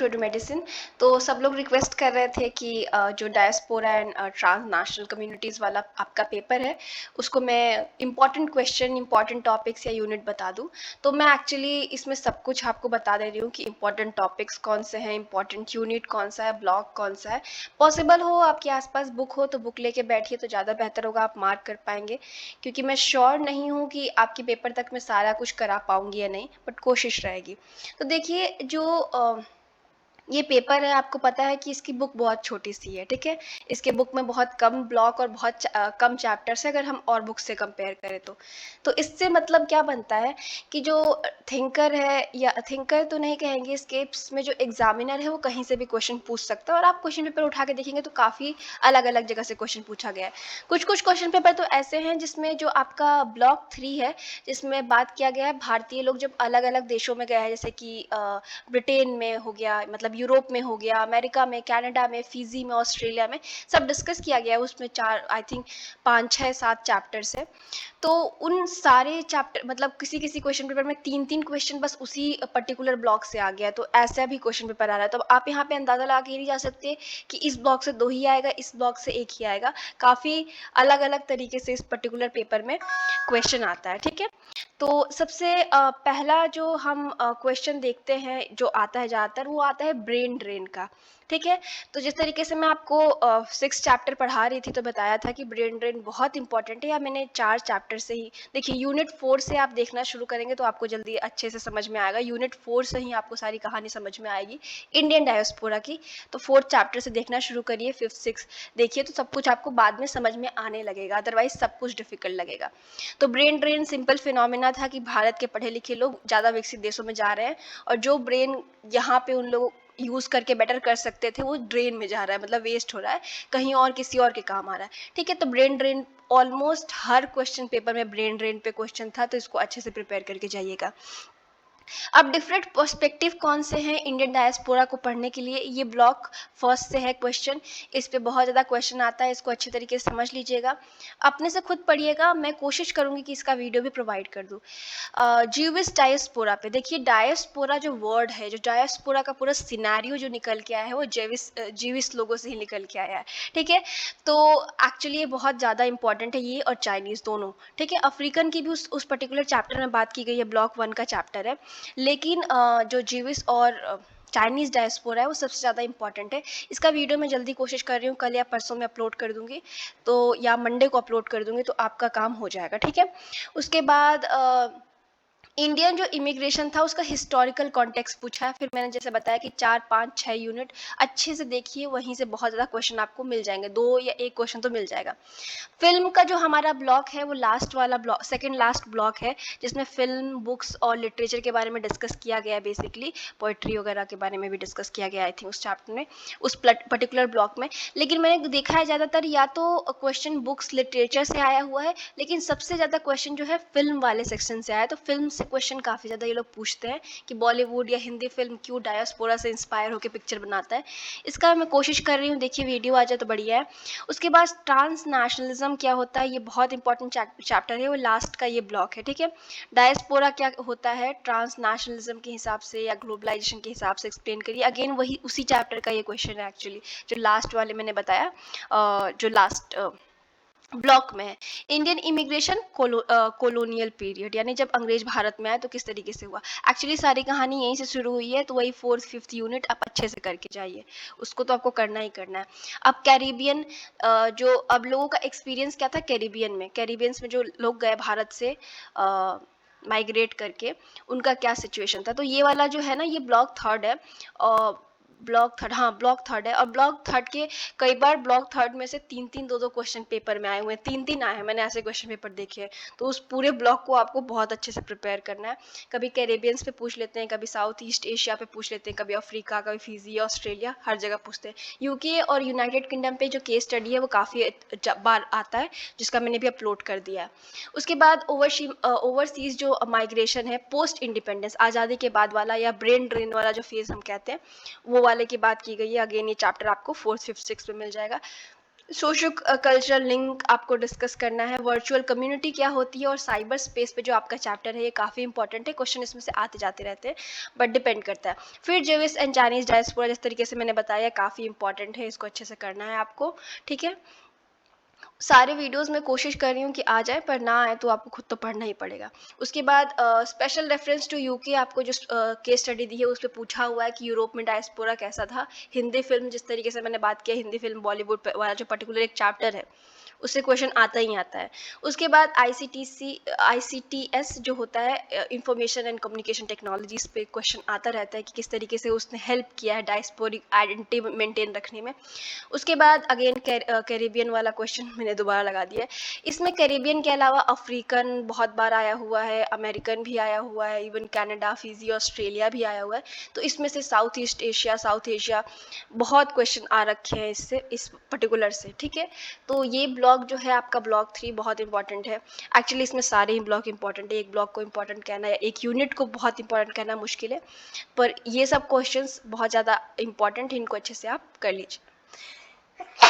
To medicine. तो सब लोग रिक्वेस्ट कर रहे थे कि जो diaspora and transnational communities वाला आपका पेपर है उसको मैं इम्पॉर्टेंट क्वेश्चन, इम्पॉर्टेंट टॉपिक्स या यूनिट बता दूं। तो मैं एक्चुअली इसमें सब कुछ आपको बता दे रही हूँ कि इम्पॉर्टेंट टॉपिक्स कौन से हैं, इम्पॉर्टेंट यूनिट कौन सा है, ब्लॉक कौन सा है। पॉसिबल हो आपके आसपास बुक हो तो बुक लेके बैठिए तो ज़्यादा बेहतर होगा, आप मार्क कर पाएंगे। क्योंकि मैं श्योर नहीं हूँ कि आपके पेपर तक मैं सारा कुछ करा पाऊंगी या नहीं, बट कोशिश रहेगी। तो देखिए, जो ये पेपर है, आपको पता है कि इसकी बुक बहुत छोटी सी है, ठीक है। इसके बुक में बहुत कम ब्लॉक और बहुत कम चैप्टर्स है, अगर हम और बुक से कंपेयर करें तो इससे मतलब क्या बनता है कि जो थिंकर है, या थिंकर तो नहीं कहेंगे, स्केप्स में जो एग्जामिनर है वो कहीं से भी क्वेश्चन पूछ सकता है। और आप क्वेश्चन पेपर उठा के देखेंगे तो काफ़ी अलग अलग जगह से क्वेश्चन पूछा गया है। कुछ कुछ क्वेश्चन पेपर तो ऐसे हैं जिसमें जो आपका ब्लॉक 3 है, जिसमें बात किया गया है भारतीय लोग जब अलग अलग देशों में गए हैं, जैसे कि ब्रिटेन में हो गया, मतलब यूरोप में हो गया, अमेरिका में, कनाडा में, फिजी में, ऑस्ट्रेलिया में, सब डिस्कस किया गया है। उसमें 4, आई थिंक 5, 6, 7 चैप्टर्स है। तो उन सारे चैप्टर, मतलब किसी किसी क्वेश्चन पेपर में 3-3 क्वेश्चन बस उसी पर्टिकुलर ब्लॉक से आ गया, तो ऐसा भी क्वेश्चन पेपर आ रहा है। तो आप यहाँ पे अंदाजा लगा के नहीं जा सकते कि इस ब्लॉक से 2 ही आएगा, इस ब्लॉक से 1 ही आएगा। काफ़ी अलग अलग तरीके से इस पर्टिकुलर पेपर में क्वेश्चन आता है, ठीक है। तो सबसे पहला जो हम क्वेश्चन देखते हैं जो आता है ज़्यादातर, वो आता है ब्रेन ड्रेन का, ठीक है। तो जिस तरीके से मैं आपको 6 चैप्टर पढ़ा रही थी तो बताया था कि ब्रेन ड्रेन बहुत इंपॉर्टेंट है, या मैंने 4 चैप्टर से ही देखिए, यूनिट 4 से आप देखना शुरू करेंगे तो आपको जल्दी अच्छे से समझ में आएगा। यूनिट 4 से ही आपको सारी कहानी समझ में आएगी इंडियन डायस्पोरा की। तो 4th चैप्टर से देखना शुरू करिए, 5th 6th देखिए, तो सब कुछ आपको बाद में समझ में आने लगेगा, अदरवाइज सब कुछ डिफिकल्ट लगेगा। तो ब्रेन ड्रेन सिंपल फिनोमिना था कि भारत के पढ़े लिखे लोग ज़्यादा विकसित देशों में जा रहे हैं, और जो ब्रेन यहाँ पे उन लोग यूज करके बेटर कर सकते थे वो ड्रेन में जा रहा है, मतलब वेस्ट हो रहा है, कहीं और किसी और के काम आ रहा है, ठीक है। तो ब्रेन ड्रेन ऑलमोस्ट हर क्वेश्चन पेपर में ब्रेन ड्रेन पे क्वेश्चन था, तो इसको अच्छे से प्रिपेयर करके जाइएगा। अब डिफरेंट पर्सपेक्टिव कौन से हैं इंडियन डायस्पोरा को पढ़ने के लिए, ये ब्लॉक फर्स्ट से है क्वेश्चन। इस पे बहुत ज़्यादा क्वेश्चन आता है, इसको अच्छे तरीके से समझ लीजिएगा, अपने से खुद पढ़िएगा। मैं कोशिश करूंगी कि इसका वीडियो भी प्रोवाइड कर दूँ। जीविस डायस्पोरा पे देखिए, डायस्पोरा जो वर्ड है, जो डायस्पोरा का पूरा सिनेरियो जो निकल के आया है वो जीविस लोगों से ही निकल के आया है, ठीक है। तो एक्चुअली ये बहुत ज़्यादा इंपॉर्टेंट है, ये और चाइनीज़ दोनों, ठीक है। अफ्रीकन की भी उस पर्टिकुलर चैप्टर में बात की गई है, ब्लॉक 1 का चैप्टर है। लेकिन जो जीविस और चाइनीज़ डायस्पोरा है वो सबसे ज़्यादा इंपॉर्टेंट है। इसका वीडियो मैं जल्दी कोशिश कर रही हूँ, कल या परसों में अपलोड कर दूँगी, तो या मंडे को अपलोड कर दूँगी, तो आपका काम हो जाएगा, ठीक है। उसके बाद इंडियन जो इमिग्रेशन था उसका हिस्टोरिकल कॉन्टेक्स्ट पूछा है। फिर मैंने जैसे बताया कि 4, 5, 6 यूनिट अच्छे से देखिए, वहीं से बहुत ज़्यादा क्वेश्चन आपको मिल जाएंगे, 2 या 1 क्वेश्चन तो मिल जाएगा। फिल्म का जो हमारा ब्लॉक है वो लास्ट वाला ब्लॉक, सेकंड लास्ट ब्लॉक है, जिसमें फिल्म, बुक्स और लिटरेचर के बारे में डिस्कस किया गया है। बेसिकली पोइट्री वगैरह के बारे में भी डिस्कस किया गया आई थिंक उस चैप्टर में, उस पर्टिकुलर ब्लॉक में। लेकिन मैंने देखा है ज़्यादातर या तो क्वेश्चन बुक्स लिटरेचर से आया हुआ है, लेकिन सबसे ज़्यादा क्वेश्चन जो है फिल्म वाले सेक्शन से आया है। तो फिल्म से क्वेश्चन काफ़ी ज़्यादा ये लोग पूछते हैं कि बॉलीवुड या हिंदी फिल्म क्यों डायस्पोरा से इंस्पायर होकर पिक्चर बनाता है। इसका मैं कोशिश कर रही हूँ, देखिए वीडियो आ जाए तो बढ़िया है। उसके बाद ट्रांस नेशनलिज्म क्या होता है, ये बहुत इंपॉर्टेंट चैप्टर है, वो लास्ट का ये ब्लॉक है, ठीक है। डायस्पोरा क्या होता है ट्रांस नेशनलिज्म के हिसाब से या ग्लोबलाइजेशन के हिसाब से एक्सप्लेन करिए। अगेन वही उसी चैप्टर का ये क्वेश्चन है एक्चुअली, जो लास्ट वाले मैंने बताया, जो लास्ट ब्लॉक में है। इंडियन इमिग्रेशन कॉलोनियल पीरियड, यानी जब अंग्रेज भारत में आए तो किस तरीके से हुआ। एक्चुअली सारी कहानी यहीं से शुरू हुई है, तो वही 4th 5th यूनिट आप अच्छे से करके जाइए, उसको तो आपको करना ही करना है। अब कैरिबियन, जो अब लोगों का एक्सपीरियंस क्या था कैरिबियन में, कैरिबियंस में जो लोग गए भारत से माइग्रेट करके, उनका क्या सिचुएशन था। तो ये वाला जो है ना, ये ब्लॉक 3rd है, ब्लॉक 3rd, हाँ ब्लॉक 3rd है। और ब्लॉक 3rd के कई बार ब्लॉक 3rd में से 3-3, 2-2 क्वेश्चन पेपर में आए हुए हैं, 3-3 आए हैं, मैंने ऐसे क्वेश्चन पेपर देखे हैं। तो उस पूरे ब्लॉक को आपको बहुत अच्छे से प्रिपेयर करना है। कभी कैरेबियंस पे पूछ लेते हैं, कभी साउथ ईस्ट एशिया पे पूछ लेते हैं, कभी अफ्रीका, कभी फिजी, ऑस्ट्रेलिया, हर जगह पूछते हैं। यूके और यूनाइटेड किंगडम पे जो केस स्टडी है वो काफ़ी बार आता है, जिसका मैंने भी अपलोड कर दिया है। उसके बाद ओवरसीज जो माइग्रेशन है पोस्ट इंडिपेंडेंस, आज़ादी के बाद वाला, या ब्रेन ड्रेन वाला जो फेज हम कहते हैं, वो वाले की बात की गई है। अगेन ये चैप्टर आपको 4th 5th 6th में मिल जाएगा। सोशो कल्चरल लिंक आपको डिस्कस करना है, वर्चुअल कम्युनिटी क्या होती है, और साइबर स्पेस पे जो आपका चैप्टर है ये काफ़ी इंपॉर्टेंट है, क्वेश्चन इसमें से आते जाते रहते हैं, बट डिपेंड करता है। फिर जेविस एंड चाइनीज डायस्पोरा, जिस तरीके से मैंने बताया, काफ़ी इंपॉर्टेंट है, इसको अच्छे से करना है आपको, ठीक है। सारे वीडियोस में कोशिश कर रही हूँ कि आ जाए, पर ना आए तो आपको खुद तो पढ़ना ही पड़ेगा। उसके बाद स्पेशल रेफरेंस टू यूके, आपको जो केस स्टडी दी है उस पे पूछा हुआ है कि यूरोप में डायस्पोरा कैसा था। हिंदी फिल्म, जिस तरीके से मैंने बात किया, हिंदी फिल्म बॉलीवुड वाला जो पर्टिकुलर एक चैप्टर है उससे क्वेश्चन आता ही आता है। उसके बाद आईसीटीएस जो होता है, इंफॉर्मेशन एंड कम्युनिकेशन टेक्नोलॉजीज पे क्वेश्चन आता रहता है कि किस तरीके से उसने हेल्प किया है डायस्पोरिक आइडेंटिटी मेंटेन रखने में। उसके बाद अगेन कैरेबियन वाला क्वेश्चन मैंने दोबारा लगा दिया है। इसमें कैरेबियन के अलावा अफ्रीकन बहुत बार आया हुआ है, अमेरिकन भी आया हुआ है, इवन कनाडा, फिजी, ऑस्ट्रेलिया भी आया हुआ है। तो इसमें से south east Asia, south Asia, बहुत क्वेश्चन आ रखे हैं इससे, इस पर्टिकुलर से, ठीक है। तो ये ब्लॉग जो है आपका ब्लॉग 3 बहुत इंपॉर्टेंट है। एक्चुअली इसमें सारे ही ब्लॉग इंपॉर्टेंट है, एक ब्लॉग को इंपॉर्टेंट कहना या एक यूनिट को बहुत इंपॉर्टेंट कहना मुश्किल है, पर ये सब क्वेश्चंस बहुत ज़्यादा इंपॉर्टेंट है, इनको अच्छे से आप कर लीजिए।